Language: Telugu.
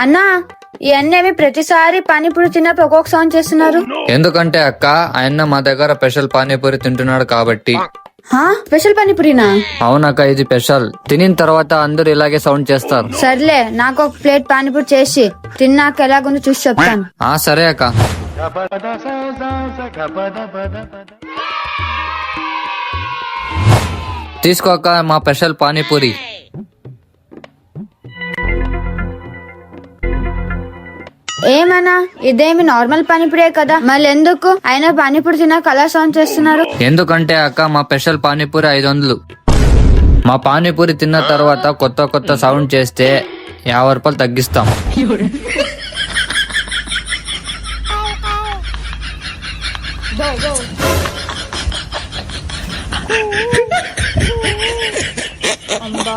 అన్నా ఈ అన్నవి ప్రతిసారి పానీపూరి తిన్నప్పుడు ఒక్కొక్క సౌండ్ చేస్తున్నారు. ఎందుకంటే అక్క ఆయన మా దగ్గర స్పెషల్ పానీపూరి తింటున్నాడు కాబట్టి. స్పెషల్ పానీపూరినా? అవునక్క, ఇది స్పెషల్. తినిన తర్వాత అందరూ ఇలాగే సౌండ్ చేస్తారు. సర్లే, నాకు ఒక ప్లేట్ పానీపూరి చేసి తిన్నాక ఎలాగుందో చూసి చెప్తాను. సరే అక్క. తీసుకో అక్క మా స్పెషల్ పానీపూరి. ఏమన్నా ఇదేమి నార్మల్ పానీపూరే కదా, మళ్ళీ ఎందుకు అయినా పానీపూరి తిన్నాక అలా సౌండ్ చేస్తున్నారు? ఎందుకంటే అక్క మా స్పెషల్ పానీపూరి 500. మా పానీపూరి తిన్న తర్వాత కొత్త కొత్త సౌండ్ చేస్తే 50 రూపాయలు తగ్గిస్తాం. అంబా